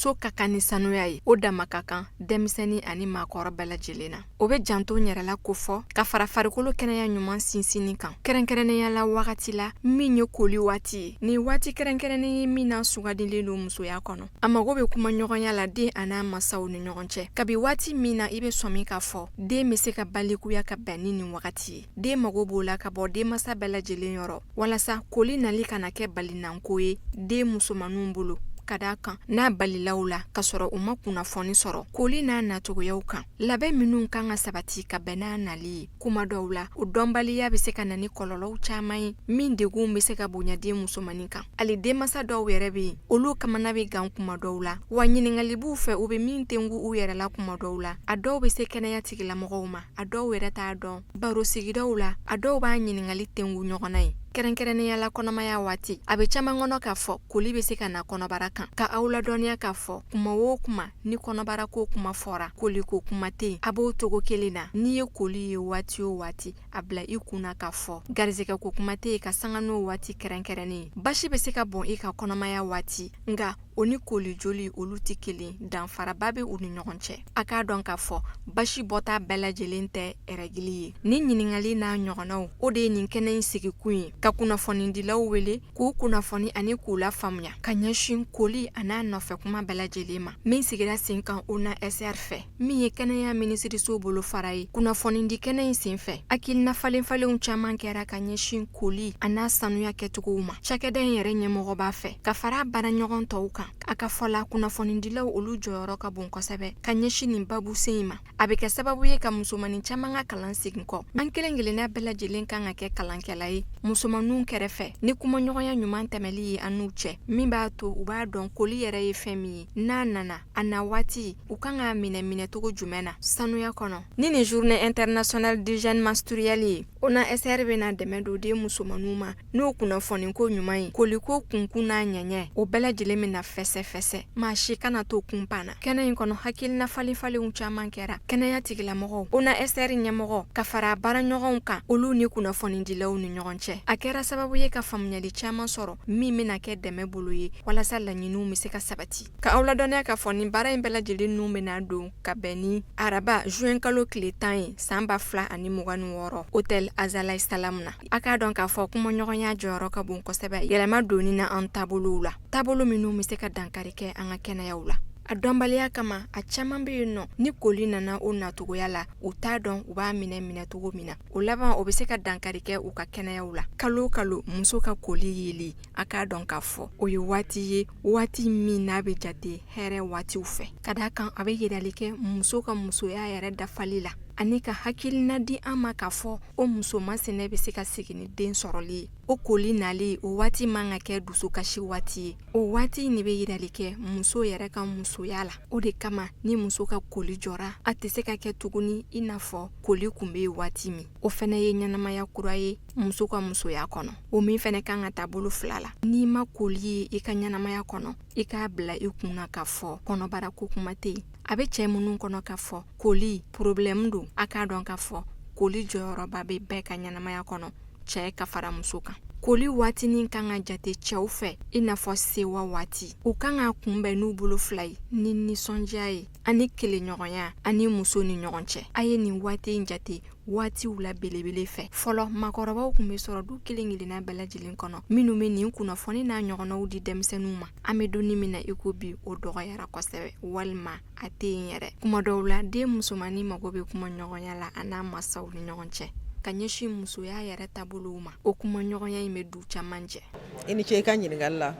muso ka kan ni sanuya ye o dama ka kan denmisɛnnin ani maakɔrɔ bɛɛ lajɛlen na o bɛ janto n yɛrɛ la ko fɔ ka fara farikolo kɛnɛya ɲuman sinsinni kan kɛrɛnkɛrɛnnenya la wagati la min ye koli waati ye ni waati kɛrɛnkɛrɛnnen ye min na sugadilen don musoya kɔnɔ a mago bɛ kuma ɲɔgɔnya la den a n'a masaw ni ɲɔgɔn cɛ kabi waati min na i bɛ sɔn min ka fɔ den bɛ se ka balikuya ka bɛn ni nin wagati ye den mago b'o la ka bɔ denmasa bɛɛ lajɛlen yɔrɔ walasa koli nali kana kɛ balinanko ye den musomanninw bolo ka da kan n'a balilaw la ka sɔrɔ u ma kunnafoni sɔrɔ koli n'a nacogoyaw kan labɛn minnu kan ka sabati ka bɛn n'a nali ye kuma dɔw la o dɔnbaliya bɛ se ka na ni kɔlɔlɔw caman ye min degun bɛ se ka bonya den musomannin kan hali denmasa dɔw yɛrɛ bɛ yen olu kamana bɛ gan kuma dɔw la wa ɲininkali b'u fɛ u bɛ min tengu u yɛrɛ la kuma dɔw la a dɔw bɛ se kɛnɛya tigilamɔgɔw ma a dɔw yɛrɛ t'a dɔn baro sigidaw la a dɔw b'a ɲininkali tengu ɲɔgɔnna ye kɛrɛnkɛrɛnnenya la kɔnɔmaya waati a bɛ caman kɔnɔ k'a fɔ koli bɛ se ka na kɔnɔbara kan ka aw ladɔnniya k'a fɔ kuma o kuma ni kɔnɔbara ko kuma fɔra koli ko kuma tɛ yen a b'o togo kelen na n'i ye koli ye waati o waati a bila i kunna k'a fɔ garizɛgɛ ko kuma tɛ yen ka sanga n'o waati kɛrɛnkɛrɛnnen basi bɛ se ka bɔn i ka kɔnɔmaya waati nka o ni koli joli olu tɛ kelen danfaraba bɛ u ni ɲɔgɔn cɛ a k'a dɔn k'a fɔ basi bɔta bɛɛ lajɛlen tɛ rɛgili ye ni ɲininkali n'a ɲɔgɔnnaw o de ye nin kɛnɛ in sigikun ye ka kunnafonidilaw wele k'u kunnafoni ani k'u la faamuya ka ɲɛsin koli a n'a nɔfɛ kuma bɛɛ lajɛlen ma min sigira sen kan ONASR fɛ min ye kɛnɛya minisiriso bolo fara ye kunnafonidi kɛnɛ in sen fɛ hakilina falenfalenw caman kɛra ka ɲɛsin koli a n'a sanuya kɛcogow ma cakɛda in yɛrɛ ɲɛmɔgɔ b'a fɛ ka fara baaraɲɔgɔn tɔw kan a ka fɔla kunnafonidilaw olu jɔyɔrɔ ka bon kosɛbɛ ka ɲɛsin nin babu sen ma a bɛ kɛ sababu ye ka musomanin caman ka kalan segin kɔ an kelen kelenna bɛɛ lajɛlen kan ka kɛ kalankɛla ye musomaninw kɛrɛfɛ ni kumaɲɔgɔnya ɲuman tɛmɛli ye an n'u cɛ min b'a to u b'a dɔn koli yɛrɛ ye fɛn min ye n'a nana a na waati u kan k'a minɛcogo jumɛn na sanuya kɔnɔ ni nin journée internationale d'hygiène menstruelle ye ONASR bɛna dɛmɛ don den musomaninw ma n'o kunnafoniko ɲuman ye koliko kunkun n'a ɲɛɲɛ o bɛɛ lajɛlen bɛna fɛsɛ maa si kana to kunpan na kɛnɛ in kɔnɔ hakilina falenfalenw caman kɛra kɛnɛya tigilamɔgɔw ONASR ɲɛmɔgɔ ka fara baaraɲɔgɔnw kan olu ni kunnafonidilaw ni ɲɔgɔn cɛ a kɛra sababu ye ka faamuyali caman sɔrɔ min bɛna kɛ dɛmɛ bolo ye walasa laɲiniw bɛ se ka sabati ka aw ladɔnniya k'a fɔ nin baara in bɛɛ lajɛlen nun bɛna don ka bɛn ni araba juin kalo tile 10 ye san 2026 hôtel Azalaï Salam na a k'a dɔn k'a fɔ kumaɲɔgɔnya jɔyɔrɔ ka bon kosɛbɛ yɛlɛma donni na an taabolow la taabolo minnu bɛ se ka dankari kɛ an ka kɛnɛyaw la a dɔnbaliya kama a caman bɛ yen nɔ ni koli nana o natogoya la u t'a dɔn u b'a minɛ cogo min na o laban o bɛ se ka dankari kɛ u ka kɛnɛyaw la kalo kalo muso ka koli yeli a k'a dɔn k'a fɔ o ye waati ye waati min n'a bɛ jate hɛrɛ waatiw fɛ ka d'a kan a bɛ yirali kɛ muso ka musoya yɛrɛ dafali la ani ka hakilina di an ma k'a fɔ o muso masɛnɛ bɛ se ka segin ni den sɔrɔli ye o koli nali o waati man ka kɛ dusukasi waati ye o waati in de bɛ yirali kɛ muso yɛrɛ ka musoya la o de kama ni muso ka koli jɔra a tɛ se ka kɛ tuguni i n'a fɔ koli kun bɛ waati min o fɛnɛ ye ɲɛnamaya kura ye muso ka musoya kɔnɔ o min fɛnɛ kan ka taa bolo fila la n'i ma koli ye i ka ɲɛnamaya kɔnɔ i k'a bila i kunna k'a fɔ kɔnɔbara ko kuma tɛ yen a bɛ cɛ minnu kɔnɔ k'a fɔ koli problème don a k'a dɔn k'a fɔ koli jɔyɔrɔba bɛ bɛɛ ka ɲɛnamaya kɔnɔ cɛ ka fara muso kan koli waatinin kan ka jate cɛw fɛ i n'a fɔ sewa waati u kan ka kunbɛn n'u bolo fila ye ni nisɔndiya ye ani keleɲɔgɔnya ani muso ni ɲɔgɔn cɛ a ye nin waati in jate waatiw la belebele fɛ fɔlɔ makɔrɔbaw kun bɛ sɔrɔ du kelen kelenna bɛɛ lajɛlen kɔnɔ minnu bɛ nin kunnafoni n'a ɲɔgɔnnaw di denmisɛnninw ma an bɛ donni min na i ko bi o dɔgɔyara kosɛbɛ walima a tɛ yen yɛrɛ kuma dɔw la den musomannin mago bɛ kuma ɲɔgɔnya la a n'a masaw ni ɲɔgɔn cɛ ka ɲɛsin musoya yɛrɛ taabolow ma o kuma ɲɔgɔnya in bɛ du caman jɛ i ni ce i ka ɲininkali la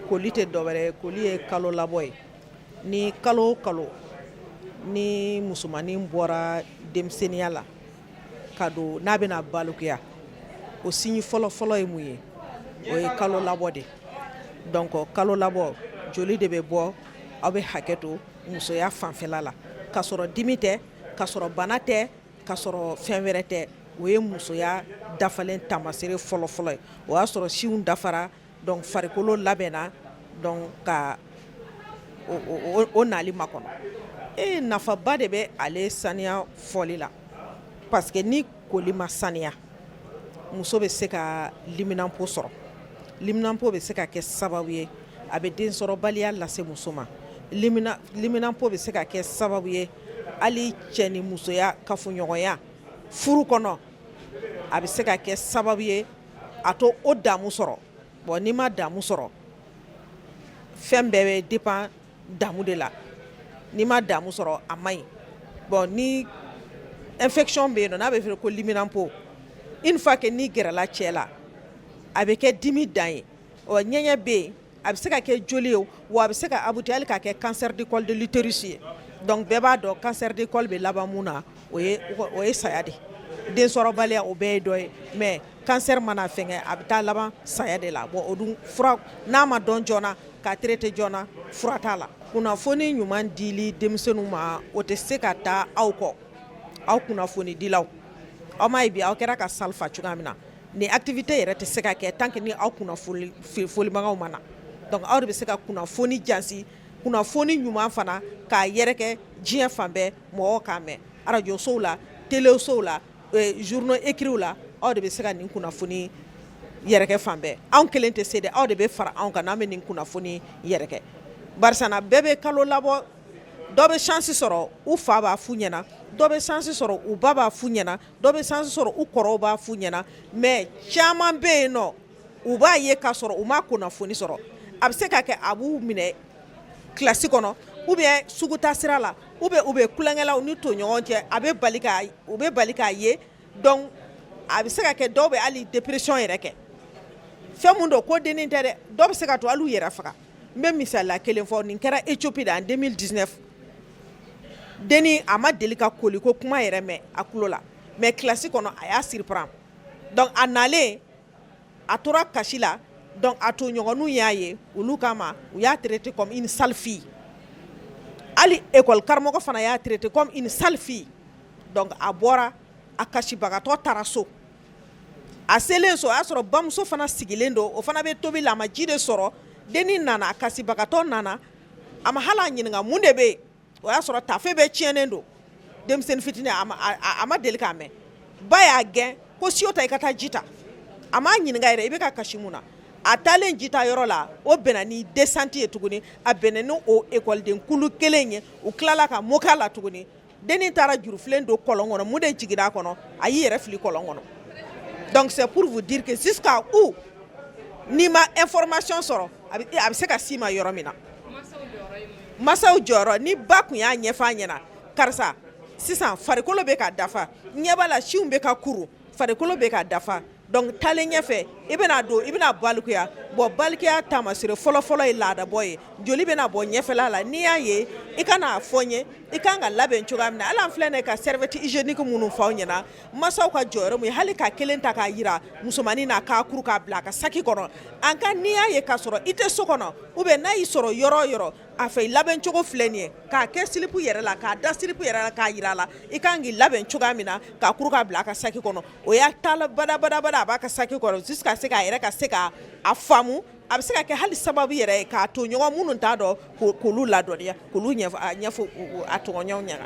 koli tɛ dɔwɛrɛ ye koli ye kalo labɔ ye ni kalo o kalo ni musomanin bɔra denmisɛnniya la ka don n'a bɛna balokuya o signe fɔlɔ ye mun ye o ye kalo labɔ de donc kalo labɔ joli de bɛ bɔ aw bɛ hakɛ to musoya fanfɛla la ka sɔrɔ dimi tɛ ka sɔrɔ bana tɛ ka sɔrɔ fɛn wɛrɛ tɛ o ye musoya dafalen tamasere fɔlɔ ye o y'a sɔrɔ sinw dafara donc farikolo labɛnna donc ka o nali makɔnɔ nafaba de bɛ ale saniya fɔli la parce que ni koli ma saniya muso bɛ se ka liminanpo sɔrɔ liminanpo bɛ se ka kɛ sababu ye a bɛ densɔrɔbaliya lase muso ma liminanpo bɛ se ka kɛ sababu ye hali cɛ ni musoya kafoɲɔgɔnya furu kɔnɔ a bɛ se ka kɛ sababu ye a to o damu sɔrɔ bon n'i ma damu sɔrɔ fɛn bɛɛ bɛ dépend damu de la n'i ma damu sɔrɔ a man ɲi bon ni infection bɛ yen nɔ n'a bɛ fɔ ko liminanpo une fois que n'i gɛrɛla cɛ la a bɛ kɛ dimi dan ye ɲɛɲɛ bɛ yen a bɛ se ka kɛ joli ye wa a bɛ se ka aboutir hali ka kɛ cancer du col de l'utérus ye donc bɛɛ b'a dɔn cancer du col bɛ laban mun na o ye saya de densɔrɔbaliya o bɛɛ ye dɔ ye mais cancer mana fɛngɛ a bɛ taa laban saya de la bon o dun fura n'a ma dɔn joona ka traiter joona fura t'a la kunnafoni ɲuman dili denmisɛnninw ma o tɛ se ka taa aw kɔ aw kunnafoni dilaw aw m'a ye bi aw kɛra ka salifa cogoya min na ni activité yɛrɛ tɛ se ka kɛ tant que ni aw kunnafonibagaw ma na donc aw de bɛ se ka kunnafoni jansi kunnafoni ɲuman fana k'a yɛrɛkɛ diɲɛ fan bɛɛ mɔgɔw k'a mɛn radio sow la télé sow la journaux écrits la aw de bɛ se ka nin kunnafoni yɛrɛkɛ fan bɛɛ anw kelen tɛ se dɛ aw de bɛ fara anw kan n'an bɛ nin kunnafoni yɛrɛkɛ barisa na bɛɛ bɛ kalo labɔ dɔ bɛ chance sɔrɔ u fa b'a f'u ɲɛna dɔ bɛ chance sɔrɔ u ba b'a f'u ɲɛna dɔ bɛ chance sɔrɔ u kɔrɔw b'a f'u ɲɛna mais caman bɛ yen nɔ u b'a ye k'a sɔrɔ u ma kunnafoni sɔrɔ a bɛ se ka kɛ a b'u minɛ kilasi kɔnɔ ou bien sugu taa sira la ou bien u bɛ kulonkɛlaw ni toɲɔgɔn cɛ u bɛ bali k'a ye donc a bɛ se ka kɛ dɔw bɛ hali dépression yɛrɛ kɛ fɛn mun don ko dennin tɛ dɛ dɔw bɛ se ka to hali u yɛrɛ faga n bɛ misaliya kelen fɔ nin kɛra Éthiopie en 2019 dennin a ma deli ka koliko kuma yɛrɛ mɛn a tulo la mais kilasi kɔnɔ a y'a surprendre donc a nalen a tora kasi la donc a toɲɔgɔnninw y'a ye olu kama u y'a traité comme une sale fille hali école karamɔgɔ fana y'a traité comme une sale fille donc a bɔra a kasibagatɔ taara so a selen so a y'a sɔrɔ bamuso fana sigilen don o fana bɛ tobili la a ma ji de sɔrɔ dennin nana a kasibagatɔ nana a ma hali a ɲininka mun de bɛ yen o y'a sɔrɔ tafe bɛɛ tiɲɛnen don denmisɛnnin fitinin a ma deli k'a mɛn ba y'a gɛn ko siyo ta i ka taa ji ta a m'a ɲininka yɛrɛ i bɛ ka kasi mun na a taalen ji ta yɔrɔ la o bɛnna ni descente ye tuguni a bɛnna ni o ekɔliden kulu kelen ye u tilala ka moka la tuguni dennin taara jurufilen don kɔlɔn kɔnɔ mun de jiginna a kɔnɔ a y'i yɛrɛ fili kɔlɔn kɔnɔ donc c'est pour vous dire que jusqu'à où n'i ma information sɔrɔ a bɛ se ka s'i ma yɔrɔ min na masaw jɔyɔrɔ ni ba kun y'a ɲɛfɔ a ɲɛna karisa sisan farikolo bɛ ka dafa ɲɛ b'a la sinw bɛ ka kuru farikolo bɛ ka dafa donc taalen ɲɛfɛ i bɛna don i bɛna balikuya bon balikuya taamasere fɔlɔfɔlɔ ye laadabɔ ye joli bɛna bɔ ɲɛfɛla la n'i y'a ye i kana fɔ n ye i kan ka labɛn cogoya min na hali an filɛ nin ye ka serviette hygiénique minnu fɔ aw ɲɛna masaw ka jɔyɔrɔ mun ye hali ka kelen ta k'a yira musomanin na k'a kuru k'a bila a ka saki kɔnɔ an ka n'i y'a ye k'a sɔrɔ i tɛ so kɔnɔ ou bien n'a y'i sɔrɔ yɔrɔ o yɔrɔ a fɛ labɛn cogo filɛ nin ye k'a kɛ silipu yɛrɛ la k'a da silipu yɛrɛ la k'a yira a la i kan k'i labɛn cogoya min na k'a kuru k'a bila a ka saki kɔnɔ o y'a taala badabada a b'a ka saki kɔnɔ jusqu'à ce k'a yɛrɛ ka se k'a faamu a bɛ se ka kɛ hali sababu yɛrɛ ye k'a to ɲɔgɔn minnu t'a dɔn k'olu ladɔnniya k'olu ɲɛfɔ a tɔɲɔgɔnw ɲɛna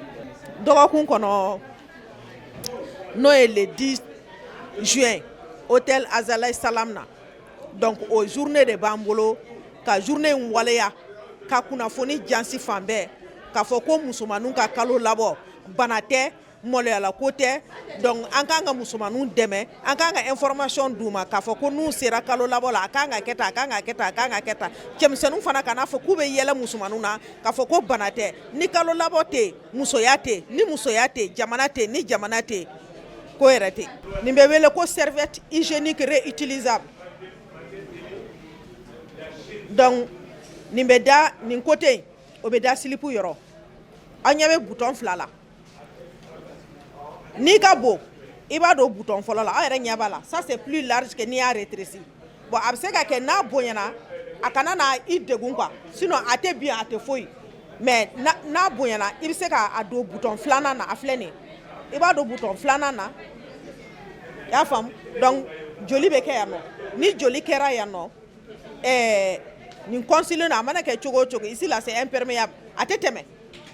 dɔgɔkun kɔnɔ n'o ye le 10 juin hôtel Azalaï Salam na donc o journée de b'an bolo ka journée in waleya ka kunnafoni jansi fan bɛɛ k'a fɔ ko musomaninw ka kalo labɔ bana tɛ maloyala ko tɛ donc an k'an ka musomaninw dɛmɛ an k'an ka information d'u ma k'a fɔ ko n'u sera kalo labɔ la a k'an ka kɛ tan a k'an ka kɛ tan a k'an ka kɛ tan cɛmisɛnninw fana kana fɔ k'u bɛ yɛlɛ musomaninw na k'a fɔ ko bana tɛ ni kalo labɔ tɛ yen musoya tɛ yen ni musoya tɛ yen jamana tɛ yen ni jamana tɛ yen ko yɛrɛ tɛ yen nin bɛ wele ko serviette hygiénique réutilisable donc nin bɛ da nin côté in o bɛ da silipu yɔrɔ an ɲɛ bɛ bouton fila la n'i ka bon i b'a don bouton fɔlɔ la aw yɛrɛ ɲɛ b'a la ça c'est plus large que n'i y'a rétréci bon a bɛ se ka kɛ n'a bonyana a kana na i degun quoi sinon a tɛ bin a tɛ foyi mais n'a bonyana i bɛ se k'a don bouton filanan na a filɛ nin i b'a don bouton filanan na i y'a faamu donc joli bɛ kɛ yan nɔ ni joli kɛra yan nɔ nin consigne na a mana kɛ cogo o cogo ici là c'est imperméable a tɛ tɛmɛ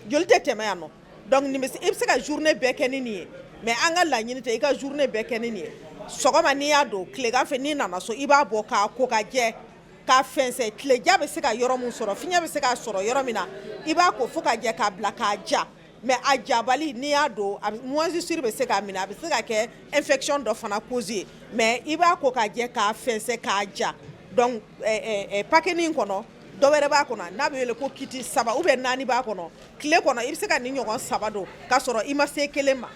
joli tɛ tɛmɛ yan nɔ donc i bɛ se ka journée bɛɛ kɛ ni nin ye mais an ka laɲini tɛ i ka journée bɛɛ kɛ ni nin ye sɔgɔma n'i y'a don tilegan fɛ n'i nana so i b'a bɔ k'a ko ka jɛ k'a fɛnsɛ tileja bɛ se ka yɔrɔ min sɔrɔ fiɲɛ bɛ se ka sɔrɔ yɔrɔ min na i b'a ko fo ka jɛ k'a bila k'a ja mais a jabali n'i y'a don moisissure bɛ se k'a minɛ a bɛ se ka kɛ infection dɔ fana cause ye mais i b'a ko ka jɛ k'a fɛnsɛ k'a ja donc paquet kɔnɔ dɔ wɛrɛ b'a kɔnɔ n'a bɛ wele ko kiti 3 ou bien 4 b'a kɔnɔ tile kɔnɔ i bɛ se ka nin ɲɔgɔn 3 don k'a sɔrɔ i ma se kelen ma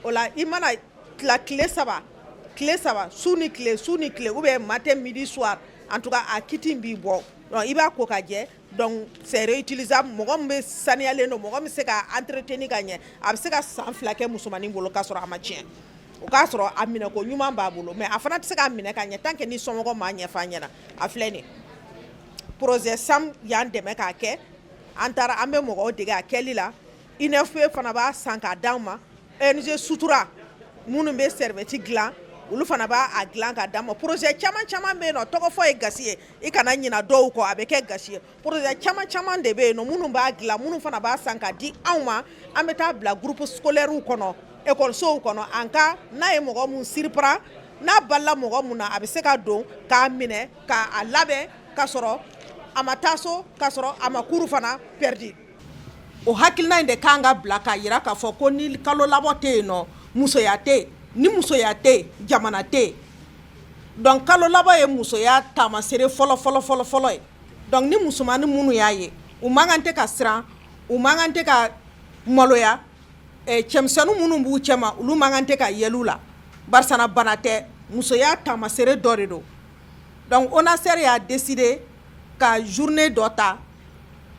o la i mana tila tile 3 su ni tile ou bien matin midi soir en tout cas a kiti b'i bɔ donc i b'a ko ka jɛ donc c'est réutilisable mɔgɔ min bɛ saniyalen don mɔgɔ min se ka entretenir ka ɲɛ a bɛ se ka san 2 kɛ musomanin bolo k'a sɔrɔ a ma tiɲɛ o k'a sɔrɔ a minɛ ko ɲuman b'a bolo mais a fana tɛ se k'a minɛ ka ɲɛ tant que ni somɔgɔw m'a ɲɛfɔ a ɲɛna a filɛ nin projet SAM y'an dɛmɛ k'a kɛ an taara an bɛ mɔgɔw dege a kɛli la INFP fana b'a san k'a d'an ma ONG Sutura minnu bɛ serviette dilan olu fana b'a dilan k'a d'an ma projet caman bɛ yen nɔ tɔgɔ fɔ ye gasi ye i kana ɲina dɔw kɔ a bɛ kɛ gasi ye projet caman de bɛ yen nɔ minnu b'a dilan minnu fana b'a san k'a di anw ma an bɛ taa bila groupe scolaire kɔnɔ écolesow kɔnɔ an ka n'a ye mɔgɔ mun surprend n'a balila mɔgɔ mun na a bɛ se ka don k'a minɛ k'a labɛn k'a sɔrɔ a ma taa so k'a sɔrɔ a ma cours fana perdu o hakilina in de kan ka bila k'a yira k'a fɔ ko ni kalo labɔ tɛ yen nɔ musoya tɛ yen ni musoya tɛ yen jamana tɛ yen donc kalo labɔ ye musoya taamasere fɔlɔ ye donc ni musomanin minnu y'a ye u man kan tɛ ka siran u man kan tɛ ka maloya cɛmisɛnnin minnu b'u cɛ ma olu man kan tɛ ka yɛlɛ u la barisa bana tɛ musoya taamasere dɔ de don donc ONASER y'a décidé ka journée dɔ ta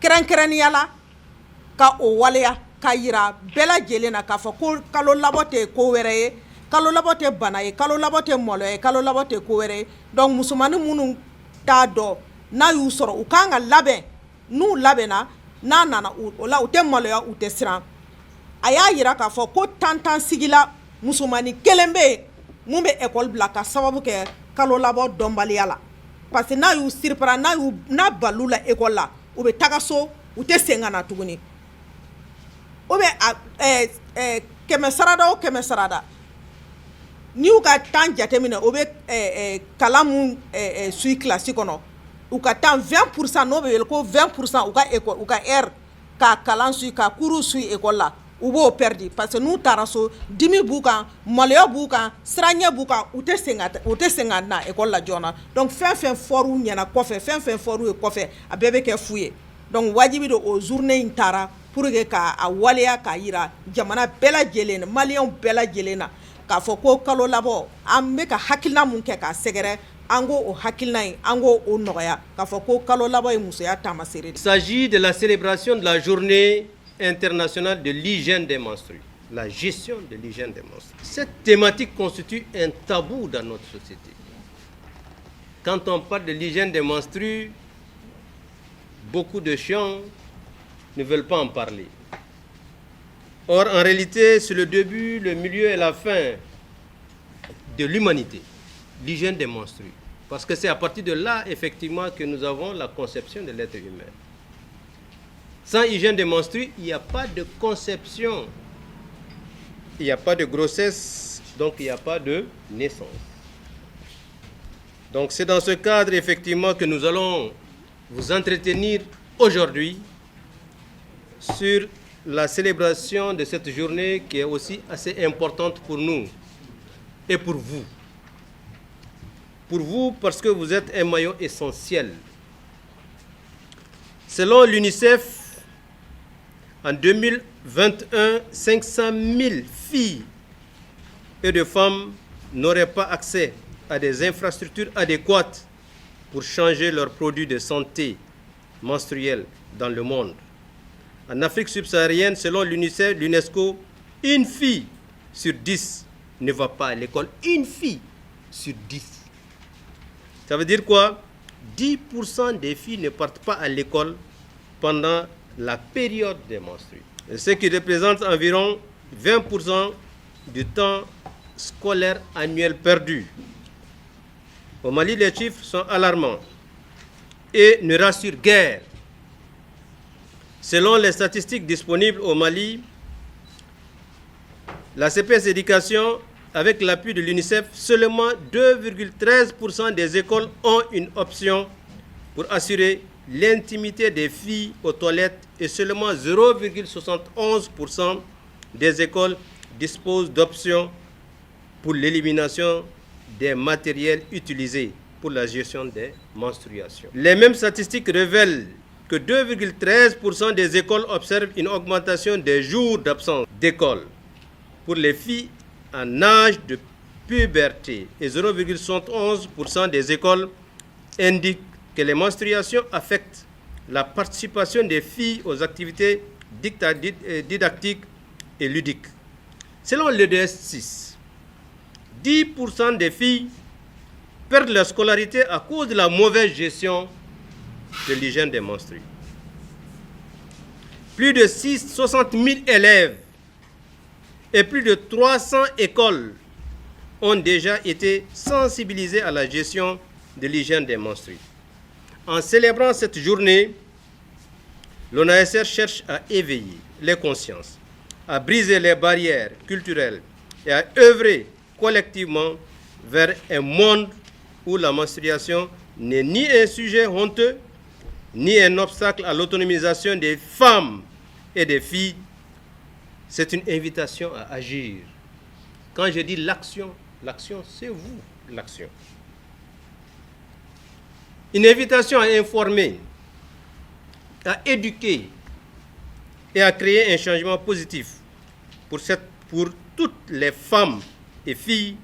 kɛrɛnkɛrɛnnenya la ka o waleya ka yira bɛɛ lajɛlen na k'a fɔ ko kalo labɔ tɛ ko wɛrɛ ye kalo labɔ tɛ bana ye kalo labɔ tɛ maloya ye kalo labɔ tɛ ko wɛrɛ ye donc musomanin minnu t'a dɔn n'a y'u sɔrɔ u kan ka labɛn n'u labɛnna n'a nana o la u tɛ maloya u tɛ siran a y'a yira k'a fɔ ko tantan sigila musomanin kelen bɛ yen mun bɛ école bila ka sababu kɛ kalo labɔ dɔnbaliya la parce que n'a y'u surprend n'a bal'u la école la u bɛ taga so u tɛ segin ka na tuguni ou bien kɛmɛ sarada o kɛmɛ sarada n'i y'u ka temps jateminɛ o bɛ kalan mun suit classe kɔnɔ u ka temps 20% n'o bɛ wele ko 20% u ka heure ka kalan suit ka cours suit école la u b'o perdre parce que n'u taara so dimi b'u kan maloya b'u kan siranɲɛ b'u kan u tɛ segin ka na école la joona donc fɛn fɔr'u ɲɛna kɔfɛ fɛn fɔr'u ye kɔfɛ a bɛɛ bɛ kɛ fu ye donc wajibi don o journée in taara pour que k'a waleya k'a yira jamana bɛɛ lajɛlen na maliyɛnw bɛɛ lajɛlen na k'a fɔ ko kalo labɔ an bɛ ka hakilina mun kɛ k'a sɛgɛrɛ an k'o o hakilina in an k'o o nɔgɔya k'a fɔ ko kalo labɔ ye musoya taamasere de. Il s'agit de la célébration de la journée internationale de l'hygiène des menstrues, la gestion de l'hygiène des menstrues. Cette thématique constitue un tabou dans notre société. Quand on parle de l'hygiène des menstrues, beaucoup de gens ne veulent pas en parler. Or, en réalité, c'est le début, le milieu et la fin de l'humanité, l'hygiène des menstrues. Parce que c'est à partir de là, effectivement, que nous avons la conception de l'être humain. Sans hygiène des menstrues, il n'y a pas de conception, il n'y a pas de grossesse, donc il n'y a pas de naissance. Donc c'est dans ce cadre, effectivement, que nous allons vous entretenir aujourd'hui sur la célébration de cette journée qui est aussi assez importante pour nous et pour vous. Pour vous, parce que vous êtes un maillon essentiel. Selon l'UNICEF, en 2021, 500 000 filles et de femmes n'auraient pas accès à des infrastructures adéquates pour changer leurs produits de santé menstruelle dans le monde. En Afrique subsaharienne, selon l'UNICEF, l'UNESCO, une fille sur 10 ne va pas à l'école. Une fille sur 10. Ça veut dire quoi? 10% des filles ne partent pas à l'école pendant la période des menstrues. Ce qui représente environ 20% du temps scolaire annuel perdu. Au Mali, les chiffres sont alarmants et ne rassurent guère. Selon les statistiques disponibles au Mali, la CPS Éducation, avec l'appui de l'UNICEF, seulement 2,13% des écoles ont une option pour assurer l'intimité des filles aux toilettes et seulement 0,71% des écoles disposent d'options pour l'élimination des matériels utilisés pour la gestion des menstruations. Les mêmes statistiques révèlent que 2,13% des écoles observent une augmentation des jours d'absence d'école pour les filles en âge de puberté et 0,71% des écoles indiquent que les menstruations affectent la participation des filles aux activités didactiques et ludiques. Selon l'EDS 6, 10% des filles perdent leur scolarité à cause de la mauvaise gestion de l'hygiène des menstrues. Plus de 60 000 élèves et plus de 300 écoles ont déjà été sensibilisés à la gestion de l'hygiène des menstrues. En célébrant cette journée, l'ONASR cherche à éveiller les consciences, à briser les barrières culturelles et à œuvrer collectivement vers un monde où la menstruation n'est ni un sujet honteux, ni un obstacle à l'autonomisation des femmes et des filles. C'est une invitation à agir. Quand je dis l'action, l'action, c'est vous, l'action. Une invitation à informer, à éduquer et à créer un changement positif pour toutes les femmes et filles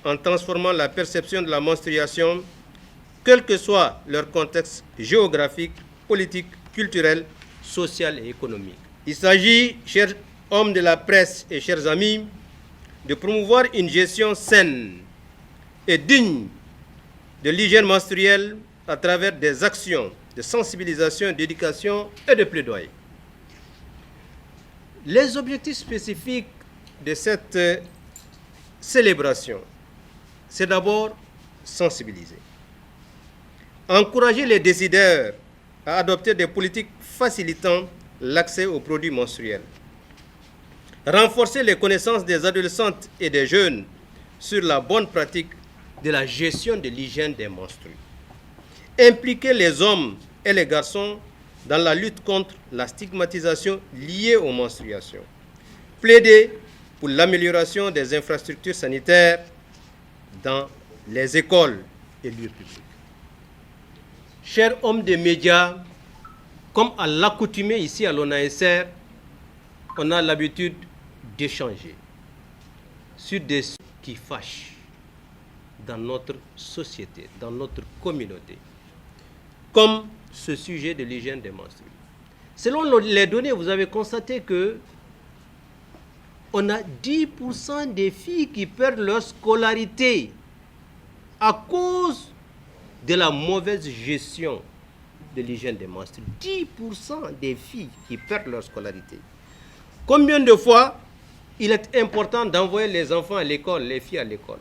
en transformant la perception de la menstruation, quel que soit leur contexte géographique, politique, culturel, social et économique. Il s'agit, chers hommes de la presse et chers amis, de promouvoir une gestion saine et digne de l'hygiène menstruelle à travers des actions de sensibilisation, d'éducation et de plaidoyer. Les objectifs spécifiques de cette célébration, c'est d'abord sensibiliser, encourager les décideurs à adopter des politiques facilitant l'accès aux produits menstruels, renforcer les connaissances des adolescentes et des jeunes sur la bonne pratique de la gestion de l'hygiène des menstrues, impliquer les hommes et les garçons dans la lutte contre la stigmatisation liée aux menstruations, plaider pour l'amélioration des infrastructures sanitaires dans les écoles et lieux publics. Chers hommes des médias, comme à l'accoutumée ici à l'ONASR, on a l'habitude d'échanger sur des sujets qui fâchent dans notre société, dans notre communauté, comme ce sujet de l'hygiène des menstrues. Selon les données, vous avez constaté que on a 10% des filles qui perdent leur scolarité à cause de la mauvaise gestion de l'hygiène des menstrues. 10% des filles qui perdent leur scolarité. Combien de fois il est important d'envoyer les enfants à l'école, les filles à l'école?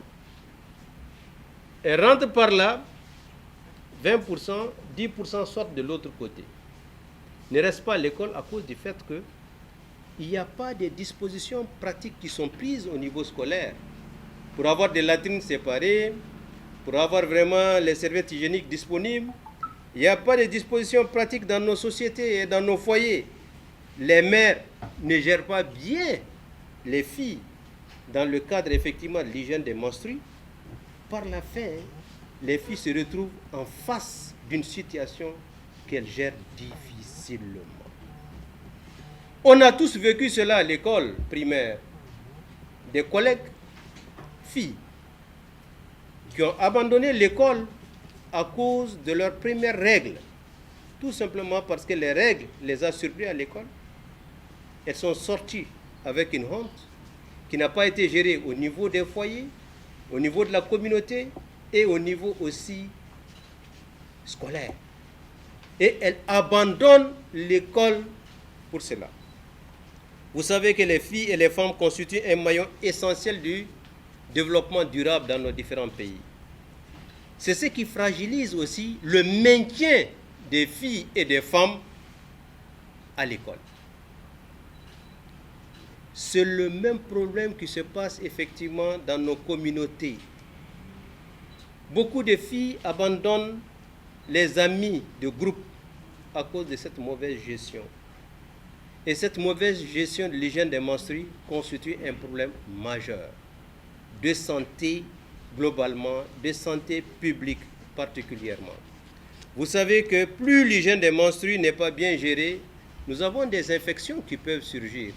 Elles rentrent par là, 20%, 10% sortent de l'autre côté. Ne restent pas à l'école à cause du fait que il n'y a pas de dispositions pratiques qui sont prises au niveau scolaire pour avoir des latrines séparées, pour avoir vraiment les serviettes hygiéniques disponibles. Il n'y a pas de dispositions pratiques dans nos sociétés et dans nos foyers. Les mères ne gèrent pas bien les filles dans le cadre effectivement de l'hygiène des menstrues. Par la fin, les filles se retrouvent en face d'une situation qu'elles gèrent difficilement. On a tous vécu cela à l'école primaire. Des collègues filles qui ont abandonné l'école à cause de leurs premières règles. Tout simplement parce que les règles les a surpris à l'école. Elles sont sorties avec une honte qui n'a pas été gérée au niveau des foyers, au niveau de la communauté et au niveau aussi scolaire. Et elles abandonnent l'école pour cela. Vous savez que les filles et les femmes constituent un maillon essentiel du développement durable dans nos différents pays. C'est ce qui fragilise aussi le maintien des filles et des femmes à l'école. C'est le même problème qui se passe effectivement dans nos communautés. Beaucoup de filles abandonnent les amis de groupe à cause de cette mauvaise gestion. Et cette mauvaise gestion de l'hygiène des menstrues constitue un problème majeur de santé globalement, de santé publique particulièrement. Vous savez que plus l'hygiène des menstrues n'est pas bien gérée, nous avons des infections qui peuvent surgir.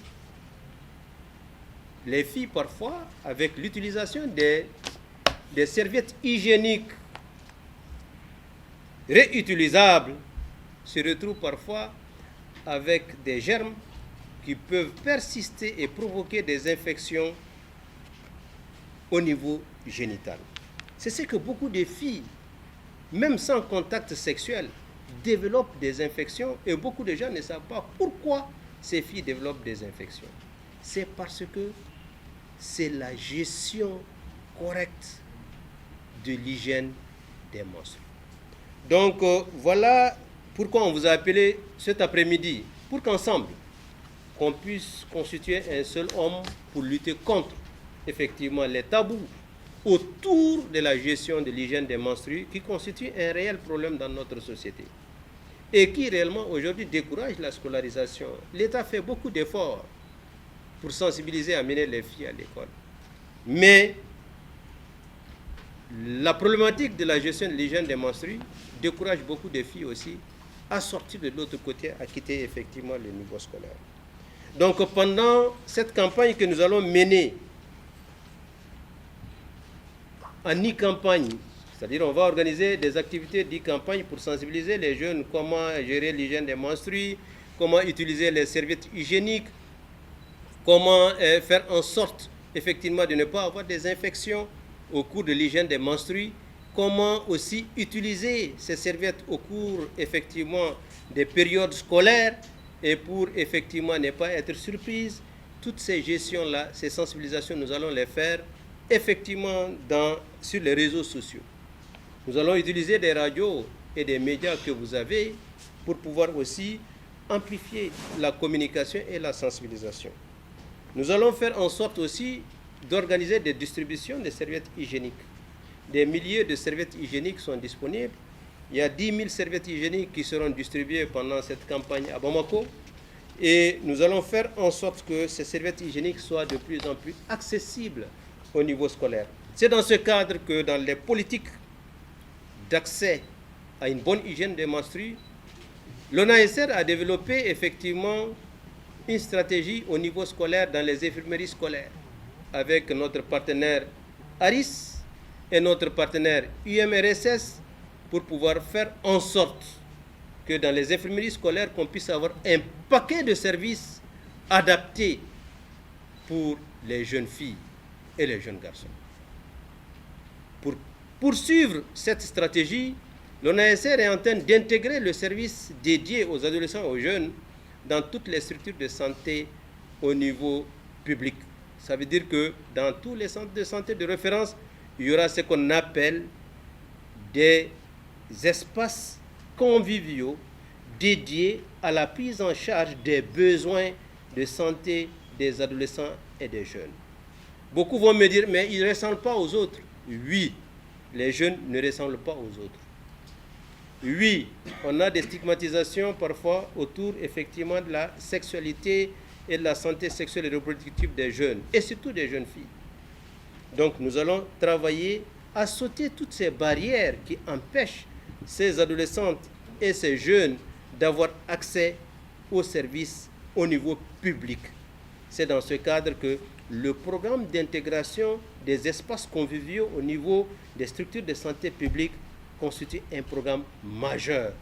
Les filles, parfois, avec l'utilisation des serviettes hygiéniques réutilisables, se retrouvent parfois avec des germes qui peuvent persister et provoquer des infections au niveau génital. C'est ce que beaucoup de filles, même sans contact sexuel, développent des infections et beaucoup de gens ne savent pas pourquoi ces filles développent des infections. C'est parce que c'est la gestion correcte de l'hygiène des menstrues. Donc voilà pourquoi on vous a appelé cet après-midi, pour qu'ensemble, on puisse constituer un seul homme pour lutter contre effectivement les tabous autour de la gestion de l'hygiène des menstrues qui constitue un réel problème dans notre société et qui réellement aujourd'hui décourage la scolarisation. L'État fait beaucoup d'efforts pour sensibiliser et amener les filles à l'école. Mais la problématique de la gestion de l'hygiène des menstrues décourage beaucoup de filles aussi à sortir de l'autre côté, à quitter effectivement le niveau scolaire. Donc pendant cette campagne que nous allons mener en e-campagne, c'est-à-dire on va organiser des activités d'e-campagne pour sensibiliser les jeunes comment gérer l'hygiène des menstrues, comment utiliser les serviettes hygiéniques, comment faire en sorte effectivement de ne pas avoir des infections au cours de l'hygiène des menstrues, comment aussi utiliser ces serviettes au cours effectivement des périodes scolaires et pour effectivement ne pas être surprise. Toutes ces gestions-là, ces sensibilisations, nous allons les faire effectivement sur les réseaux sociaux. Nous allons utiliser des radios et des médias que vous avez pour pouvoir aussi amplifier la communication et la sensibilisation. Nous allons faire en sorte aussi d'organiser des distributions de serviettes hygiéniques. Des milliers de serviettes hygiéniques sont disponibles. Il y a 10 000 serviettes hygiéniques qui seront distribuées pendant cette campagne à Bamako. Et nous allons faire en sorte que ces serviettes hygiéniques soient de plus en plus accessibles au niveau scolaire. C'est dans ce cadre que dans les politiques d'accès à une bonne hygiène des menstrues, l'ONASR a développé effectivement une stratégie au niveau scolaire dans les infirmeries scolaires avec notre partenaire ARIS et notre partenaire UMRSS pour pouvoir faire en sorte que dans les infirmeries scolaires, qu'on puisse avoir un paquet de services adaptés pour les jeunes filles et les jeunes garçons. Pour poursuivre cette stratégie, l'ONASR est en train d'intégrer le service dédié aux adolescents et aux jeunes dans toutes les structures de santé au niveau public. Ça veut dire que dans tous les centres de santé de référence, il y aura ce qu'on appelle des espaces conviviaux dédiés à la prise en charge des besoins de santé des adolescents et des jeunes. Beaucoup vont me dire, mais ils ne ressemblent pas aux autres. Oui, les jeunes ne ressemblent pas aux autres. Oui, on a des stigmatisations parfois autour effectivement de la sexualité et de la santé sexuelle et reproductive des jeunes, et surtout des jeunes filles. Donc nous allons travailler à sauter toutes ces barrières qui empêchent ces adolescentes et ces jeunes d'avoir accès aux services au niveau public. C'est dans ce cadre que le programme d'intégration des espaces conviviaux au niveau des structures de santé publique constitue un programme majeur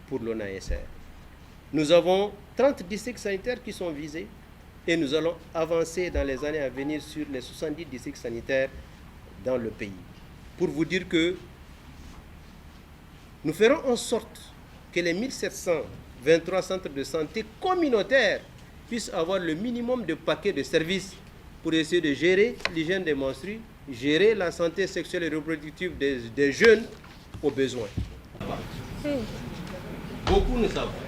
pour l'ONASR. Nous avons 30 districts sanitaires qui sont visés et nous allons avancer dans les années à venir sur les 70 districts sanitaires dans le pays. Pour vous dire que nous ferons en sorte que les 1723 centres de santé communautaires puissent avoir le minimum de paquets de services pour essayer de gérer l'hygiène des menstrues, gérer la santé sexuelle et reproductive des jeunes aux besoins. Beaucoup ne savent pas.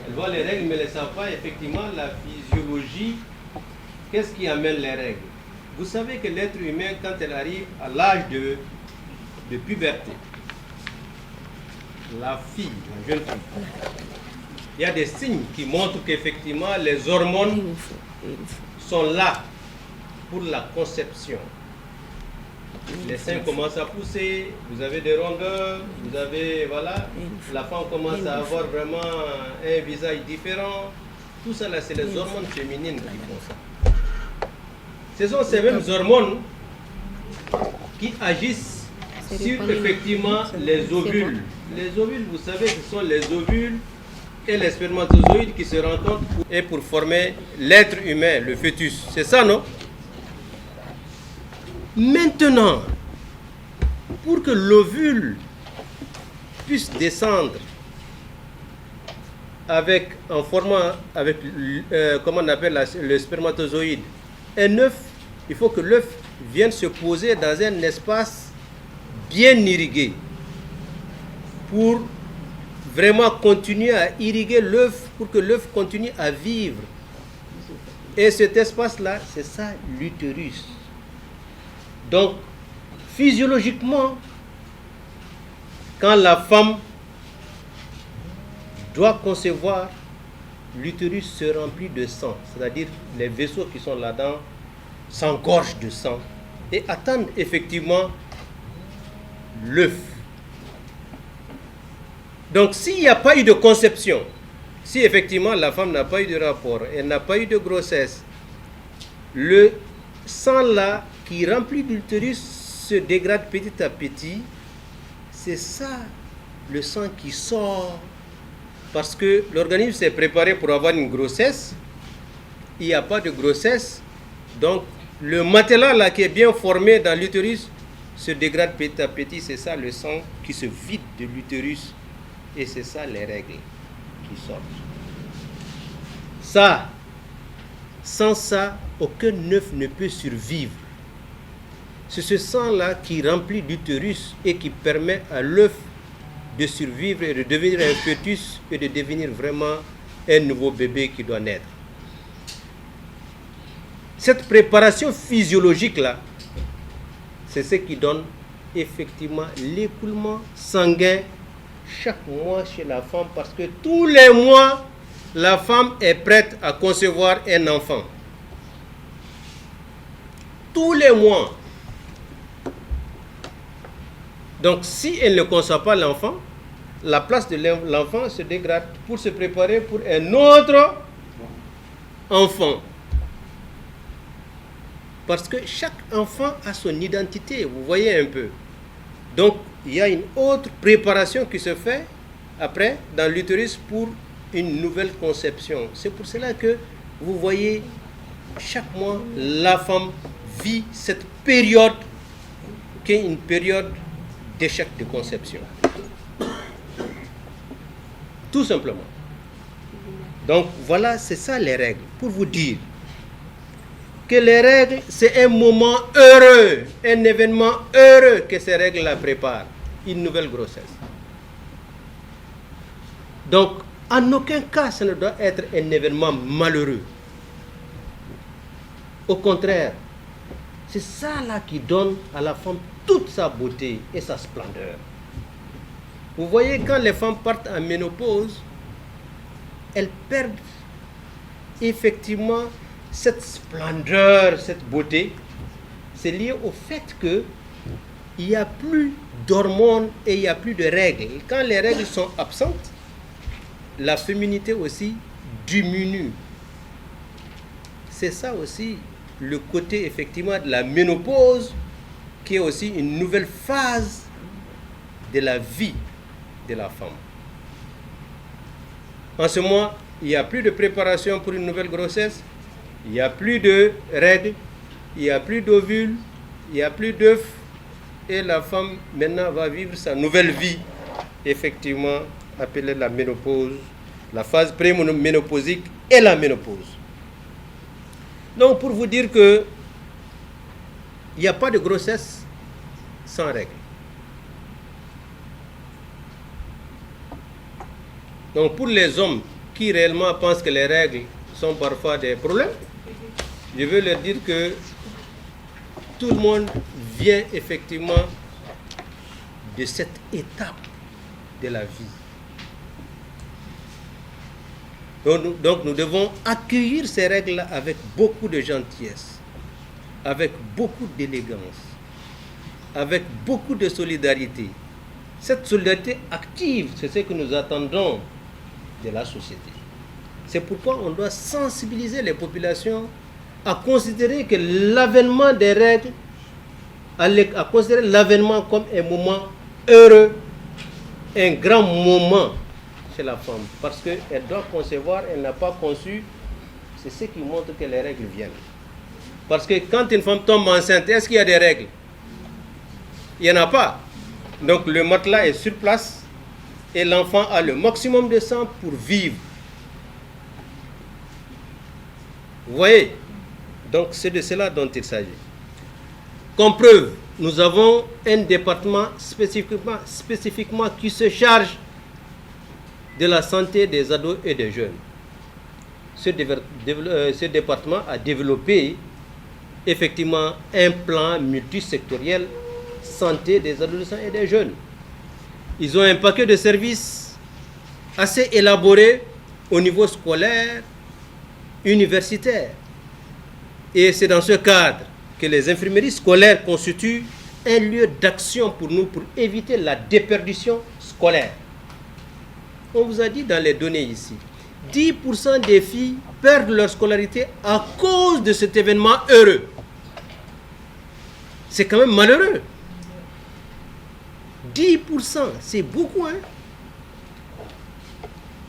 Elles voient les règles, mais elles ne savent pas effectivement la physiologie. Qu'est-ce qui amène les règles? Vous savez que l'être humain, quand elle arrive à l'âge de puberté, la fille, la jeune fille, il y a des signes qui montrent qu'effectivement les hormones sont là pour la conception. Les seins commencent à pousser, vous avez des rondeurs, vous avez, voilà, la femme commence à avoir vraiment un visage différent. Tout ça là, c'est les hormones féminines qui font ça. Ce sont ces mêmes hormones qui agissent sur effectivement les ovules. Les ovules, vous savez, ce sont les ovules et les spermatozoïdes qui se rencontrent pour former l'être humain, le fœtus. C'est ça, non? Maintenant, pour que l'ovule puisse descendre en formant avec, comment on appelle le spermatozoïde, un œuf, il faut que l'œuf vienne se poser dans un espace bien irrigué pour vraiment continuer à irriguer l'œuf, pour que l'œuf continue à vivre. Et cet espace-là, c'est ça l'utérus. Donc, physiologiquement, quand la femme doit concevoir, l'utérus se remplit de sang, c'est-à-dire les vaisseaux qui sont là-dedans s'engorgent de sang et attendent effectivement l'œuf. Donc, s'il n'y a pas eu de conception, si effectivement la femme n'a pas eu de rapport, elle n'a pas eu de grossesse, le sang là qui remplit l'utérus se dégrade petit à petit. C'est ça le sang qui sort. Parce que l'organisme s'est préparé pour avoir une grossesse. Il n'y a pas de grossesse. Donc le matelas là qui est bien formé dans l'utérus se dégrade petit à petit. C'est ça le sang qui se vide de l'utérus. Et c'est ça les règles qui sortent. Ça, sans ça, aucun œuf ne peut survivre. C'est ce sang-là qui remplit l'utérus et qui permet à l'œuf de survivre et de devenir un fœtus et de devenir vraiment un nouveau bébé qui doit naître. Cette préparation physiologique-là, c'est ce qui donne effectivement l'écoulement sanguin chaque mois chez la femme, parce que tous les mois, la femme est prête à concevoir un enfant. Tous les mois. Donc, si elle ne conçoit pas l'enfant, la place de l'enfant se dégrade pour se préparer pour un autre enfant. Parce que chaque enfant a son identité, vous voyez un peu. Donc, il y a une autre préparation qui se fait après dans l'utérus pour une nouvelle conception. C'est pour cela que vous voyez, chaque mois, la femme vit cette période qui est une période d'échec de conception. Tout simplement. Donc voilà, c'est ça les règles. Pour vous dire que les règles, c'est un moment heureux, un événement heureux que ces règles la préparent. Une nouvelle grossesse. Donc, en aucun cas, ça ne doit être un événement malheureux. Au contraire, c'est ça là qui donne à la femme toute sa beauté et sa splendeur. Vous voyez, quand les femmes partent en ménopause, elles perdent effectivement cette splendeur, cette beauté. C'est lié au fait qu'il n'y a plus d'hormones et il n'y a plus de règles. Et quand les règles sont absentes, la féminité aussi diminue. C'est ça aussi le côté effectivement de la ménopause, qui est aussi une nouvelle phase de la vie de la femme. En ce moment, il n'y a plus de préparation pour une nouvelle grossesse, il n'y a plus de règles, il n'y a plus d'ovules, il n'y a plus d'œufs, et la femme maintenant va vivre sa nouvelle vie, effectivement appelée la ménopause, la phase préménopausique et la ménopause. Donc pour vous dire que il n'y a pas de grossesse sans règles. Donc pour les hommes qui réellement pensent que les règles sont parfois des problèmes, je veux leur dire que tout le monde vient effectivement de cette étape de la vie. Donc nous devons accueillir ces règles-là avec beaucoup de gentillesse, avec beaucoup d'élégance, avec beaucoup de solidarité. Cette solidarité active, c'est ce que nous attendons de la société. C'est pourquoi on doit sensibiliser les populations à considérer que l'avènement des règles, à considérer l'avènement comme un moment heureux, un grand moment chez la femme. Parce qu'elle doit concevoir, elle n'a pas conçu, c'est ce qui montre que les règles viennent. Parce que quand une femme tombe enceinte, est-ce qu'il y a des règles? Il n'y en a pas. Donc le matelas est sur place et l'enfant a le maximum de sang pour vivre. Vous voyez? Donc c'est de cela dont il s'agit. Comme preuve, nous avons un département spécifiquement qui se charge de la santé des ados et des jeunes. Ce département a développé effectivement un plan multisectoriel santé des adolescents et des jeunes. Ils ont un paquet de services assez élaboré au niveau scolaire, universitaire. Et c'est dans ce cadre que les infirmeries scolaires constituent un lieu d'action pour nous, pour éviter la déperdition scolaire. On vous a dit dans les données ici, 10% des filles perdent leur scolarité à cause de cet événement heureux. C'est quand même malheureux. 10%, c'est beaucoup, hein?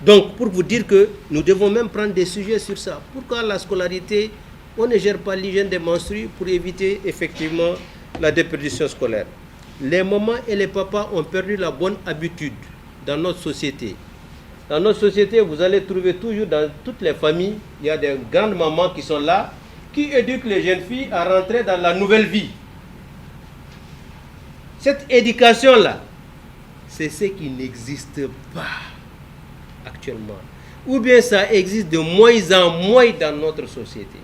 Donc, pour vous dire que nous devons même prendre des sujets sur ça. Pourquoi la scolarité, on ne gère pas l'hygiène des menstrues pour éviter effectivement la déperdition scolaire? Les mamans et les papas ont perdu la bonne habitude dans notre société. Dans notre société, vous allez trouver toujours dans toutes les familles, il y a des grandes mamans qui sont là, qui éduquent les jeunes filles à rentrer dans la nouvelle vie. Cette éducation-là, c'est ce qui n'existe pas actuellement. Ou bien ça existe de moins en moins dans notre société.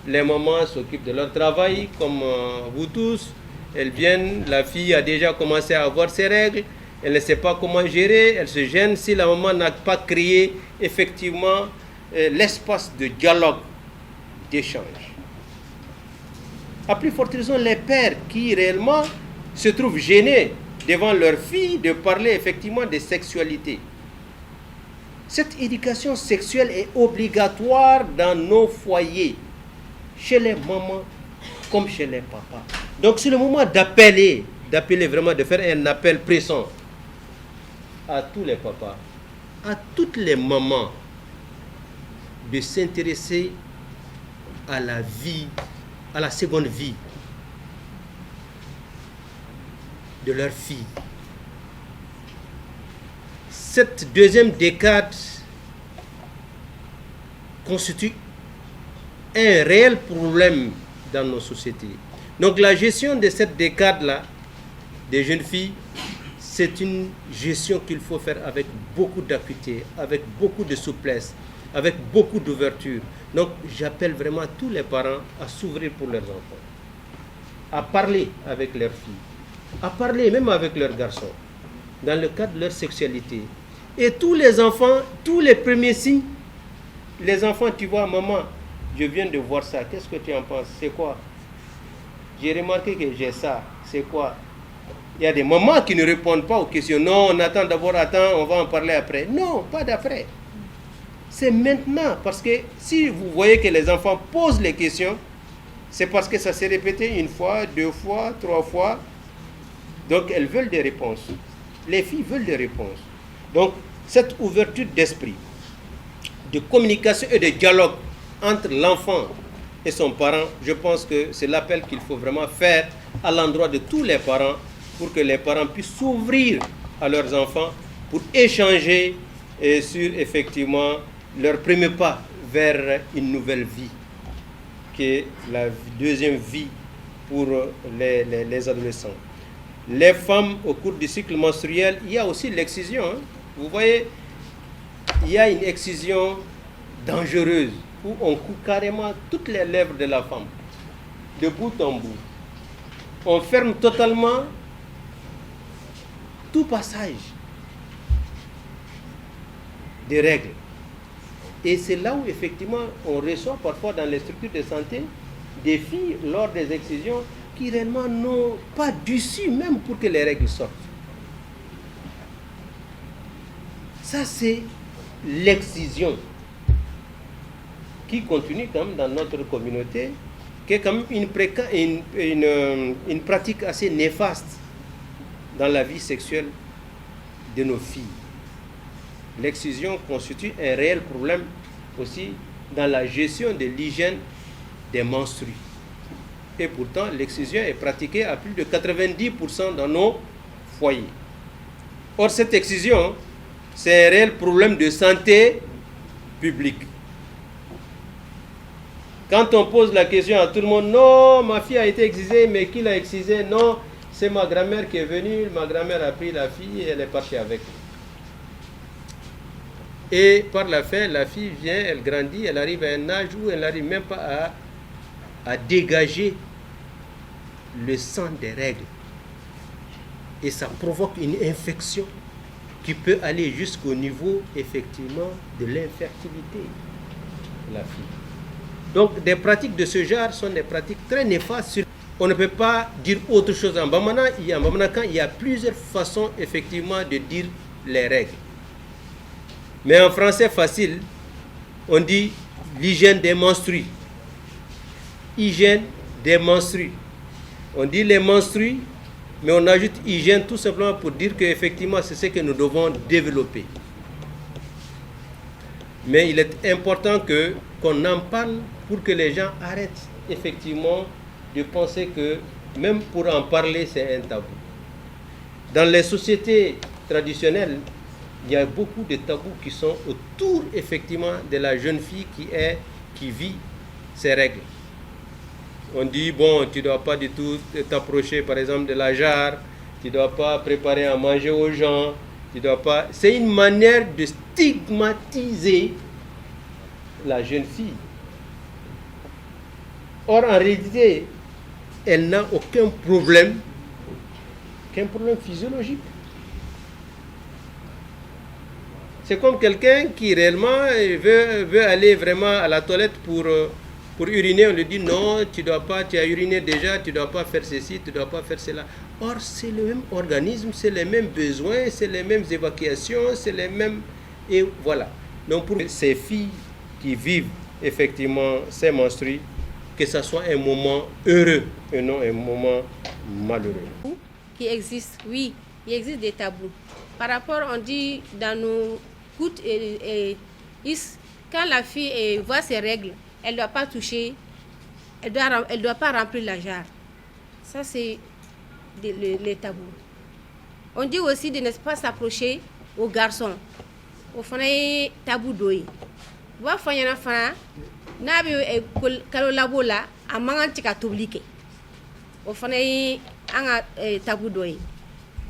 Les mamans s'occupent de leur travail, comme vous tous. Elles viennent, la fille a déjà commencé à avoir ses règles. Elle ne sait pas comment gérer, elle se gêne si la maman n'a pas créé effectivement l'espace de dialogue, d'échange. À plus forte raison, les pères qui réellement se trouvent gênés devant leurs filles de parler effectivement de sexualité. Cette éducation sexuelle est obligatoire dans nos foyers, chez les mamans comme chez les papas. Donc c'est le moment d'appeler vraiment, de faire un appel pressant à tous les papas, à toutes les mamans, de s'intéresser à la vie, à la seconde vie de leur fille. Cette deuxième décade constitue un réel problème dans nos sociétés. Donc la gestion de cette décade-là, des jeunes filles, c'est une gestion qu'il faut faire avec beaucoup d'acuité, avec beaucoup de souplesse, avec beaucoup d'ouverture. Donc j'appelle vraiment tous les parents à s'ouvrir pour leurs enfants, à parler avec leurs filles, à parler même avec leurs garçons, dans le cadre de leur sexualité. Et tous les enfants, tous les premiers signes, les enfants, tu vois, maman, je viens de voir ça, qu'est-ce que tu en penses? C'est quoi? J'ai remarqué que j'ai ça, c'est quoi? Il y a des mamans qui ne répondent pas aux questions. Non, on attend d'abord, on va en parler après. Non, pas d'après. C'est maintenant, parce que si vous voyez que les enfants posent les questions, c'est parce que ça s'est répété une fois, deux fois, trois fois. Donc elles veulent des réponses. Les filles veulent des réponses. Donc cette ouverture d'esprit, de communication et de dialogue entre l'enfant et son parent, je pense que c'est l'appel qu'il faut vraiment faire à l'endroit de tous les parents pour que les parents puissent s'ouvrir à leurs enfants pour échanger sur effectivement leur premier pas vers une nouvelle vie, qui est la deuxième vie pour les adolescents. Les femmes, au cours du cycle menstruel, il y a aussi l'excision. Hein. Vous voyez, il y a une excision dangereuse où on coupe carrément toutes les lèvres de la femme, de bout en bout. On ferme totalement tout passage des règles. Et c'est là où effectivement on reçoit parfois dans les structures de santé des filles lors des excisions qui réellement n'ont pas d'issue même pour que les règles sortent. Ça c'est l'excision qui continue quand même dans notre communauté, qui est quand même une pratique assez néfaste dans la vie sexuelle de nos filles. L'excision constitue un réel problème aussi dans la gestion de l'hygiène des menstrues. Et pourtant, l'excision est pratiquée à plus de 90% dans nos foyers. Or, cette excision, c'est un réel problème de santé publique. Quand on pose la question à tout le monde, non, ma fille a été excisée, mais qui l'a excisée? Non, c'est ma grand-mère qui est venue, ma grand-mère a pris la fille et elle est partie avec. Et par la fin, la fille vient, elle grandit, elle arrive à un âge où elle n'arrive même pas à dégager le sang des règles. Et ça provoque une infection qui peut aller jusqu'au niveau, effectivement, de l'infertilité de la fille. Donc, des pratiques de ce genre sont des pratiques très néfastes. On ne peut pas dire autre chose. En Bamana, il y a plusieurs façons, effectivement, de dire les règles. Mais en français facile, on dit l'hygiène des menstrues. Hygiène des menstrues. On dit les menstrues, mais on ajoute hygiène tout simplement pour dire qu'effectivement, c'est ce que nous devons développer. Mais il est important qu'on en parle pour que les gens arrêtent effectivement de penser que même pour en parler, c'est un tabou. Dans les sociétés traditionnelles, il y a beaucoup de tabous qui sont autour effectivement de la jeune fille qui vit ses règles. On dit, bon, tu ne dois pas du tout t'approcher par exemple de la jarre, tu ne dois pas préparer à manger aux gens, tu dois pas... C'est une manière de stigmatiser la jeune fille. Or, en réalité, elle n'a aucun problème physiologique. C'est comme quelqu'un qui réellement veut aller vraiment à la toilette pour uriner. On lui dit non, tu as uriné déjà, tu ne dois pas faire ceci, tu ne dois pas faire cela. Or, c'est le même organisme, c'est les mêmes besoins, c'est les mêmes évacuations, c'est les mêmes... Et voilà. Donc pour ces filles qui vivent effectivement ces menstrues, que ce soit un moment heureux et non un moment malheureux. Qui existe, oui, il existe des tabous. Par rapport, on dit dans nos coutes quand la fille voit ses règles, elle ne doit pas toucher, elle doit pas remplir la jarre. Ça, c'est les tabous. On dit aussi de ne pas s'approcher aux garçons. Au fond, tabou d'oeil. Wa fanyana fana n'a bi kalo labo la a mangan tika toblike. Au fond, anga tabou d'oeil.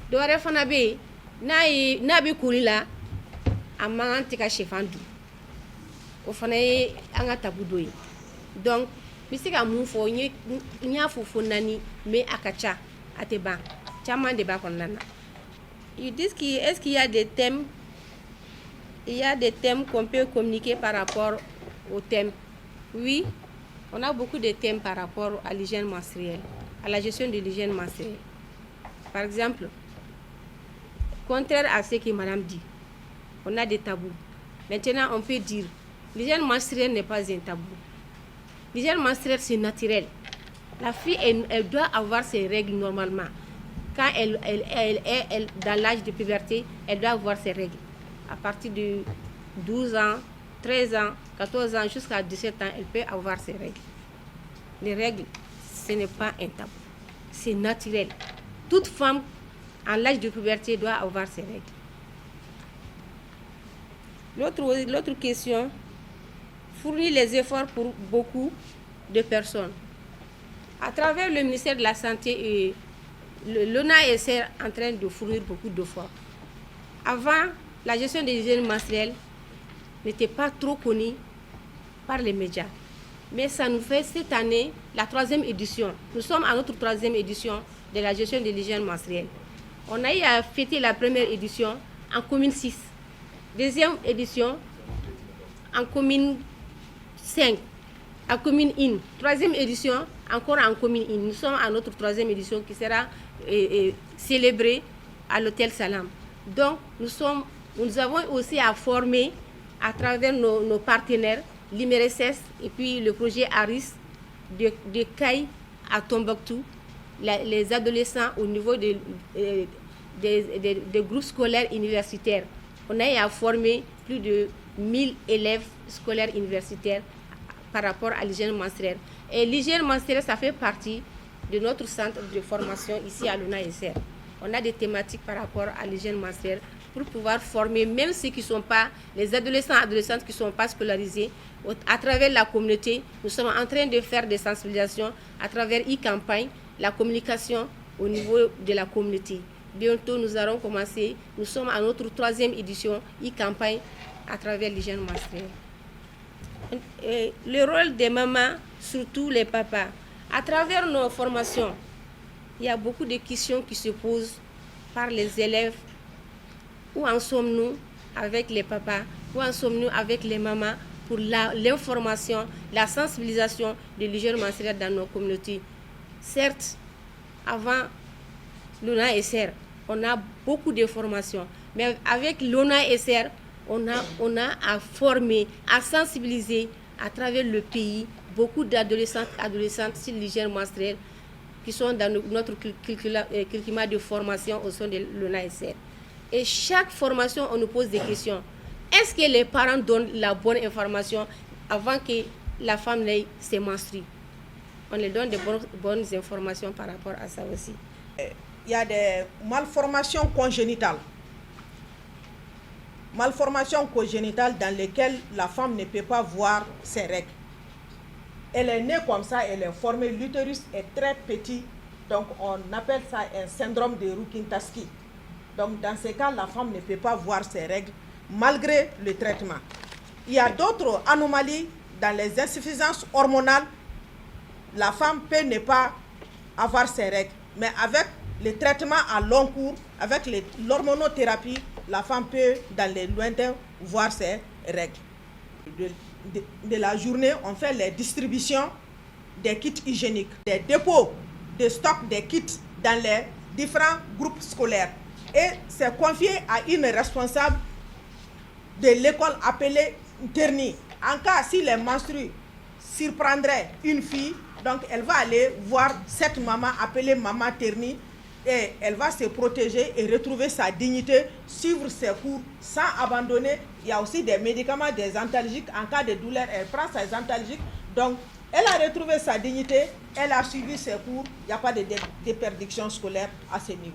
Dore fana be n'a bi kulila a mangan tika chefandu. Au fond, anga tabou d'oeil. Donc, misika mun fo nya fo nani mais akacha ateba chama de ba konnana. Ils disent est-ce qu'il y a des thèmes qu'on peut communiquer par rapport aux thèmes. Oui, on a beaucoup de thèmes par rapport à l'hygiène menstruelle, à la gestion de l'hygiène menstruelle. Par exemple, contraire à ce que madame dit, on a des tabous. Maintenant, on peut dire l'hygiène menstruelle n'est pas un tabou. L'hygiène menstruelle, c'est naturel. La fille, elle doit avoir ses règles normalement. Quand elle est dans l'âge de puberté, elle doit avoir ses règles. À partir de 12 ans, 13 ans, 14 ans, jusqu'à 17 ans, elle peut avoir ses règles. Les règles, ce n'est pas un tabou. C'est naturel. Toute femme en l'âge de puberté doit avoir ses règles. L'autre question, fournir les efforts pour beaucoup de personnes. À travers le ministère de la Santé, l'ONA est en train de fournir beaucoup d'efforts. Avant, la gestion des hygiènes menstruelles n'était pas trop connue par les médias. Mais ça nous fait cette année la 3e édition. Nous sommes à notre 3e édition de la gestion de l'hygiène menstruelle. On a eu à fêter la première édition en commune 6. Deuxième édition en commune 5. En commune 1. Troisième édition encore en commune 1. Nous sommes à notre troisième édition qui sera célébrée à l'hôtel Salam. Donc nous avons aussi à former à travers nos partenaires, l'IMERESES et puis le projet ARIS de CAI à Tombouctou, les adolescents au niveau des groupes scolaires universitaires. On a eu à former plus de 1000 élèves scolaires universitaires par rapport à l'hygiène menstruelle. Et l'hygiène menstruelle, ça fait partie de notre centre de formation ici à l'UNASR. On a des thématiques par rapport à l'hygiène menstruelle pour pouvoir former même ceux qui ne sont pas, les adolescents et adolescentes qui ne sont pas scolarisés. À travers la communauté, nous sommes en train de faire des sensibilisations à travers e-campagne, la communication au niveau de la communauté. Bientôt, nous allons commencer, nous sommes à notre troisième édition e-campagne à travers l'hygiène menstruelle. Et le rôle des mamans, surtout les papas, à travers nos formations, il y a beaucoup de questions qui se posent par les élèves. Où en sommes-nous avec les papas? Où en sommes-nous avec les mamans pour l'information, la sensibilisation de l'hygiène menstruelle dans nos communautés? Certes, avant l'ONASR, on a beaucoup de formations, mais avec l'ONASR, on a à former, à sensibiliser à travers le pays beaucoup d'adolescentes et adolescentes sur l'hygiène menstruelle qui sont dans notre curriculum de formation au sein de l'ONASR. Et chaque formation, on nous pose des questions. Est-ce que les parents donnent la bonne information avant que la femme se menstrue? On les donne de bonnes informations par rapport à ça aussi. Il y a des malformations congénitales. Malformations congénitales dans lesquelles la femme ne peut pas voir ses règles. Elle est née comme ça, elle est formée, l'utérus est très petit, donc on appelle ça un syndrome de Rukitansky. Donc dans ce cas, la femme ne peut pas voir ses règles malgré le traitement. Il y a d'autres anomalies dans les insuffisances hormonales. La femme peut ne pas avoir ses règles, mais avec le traitement à long cours, avec l'hormonothérapie, la femme peut dans les lointains voir ses règles. De la journée, on fait les distributions des kits hygiéniques, des dépôts de stock des kits dans les différents groupes scolaires. Et c'est confié à une responsable de l'école appelée Terni. En cas si les menstrues surprendraient une fille, donc elle va aller voir cette maman appelée maman Terni et elle va se protéger et retrouver sa dignité, suivre ses cours sans abandonner. Il y a aussi des médicaments, des antalgiques. En cas de douleur, elle prend ses antalgiques. Donc, elle a retrouvé sa dignité, elle a suivi ses cours. Il n'y a pas de déperdition scolaire à ce niveau.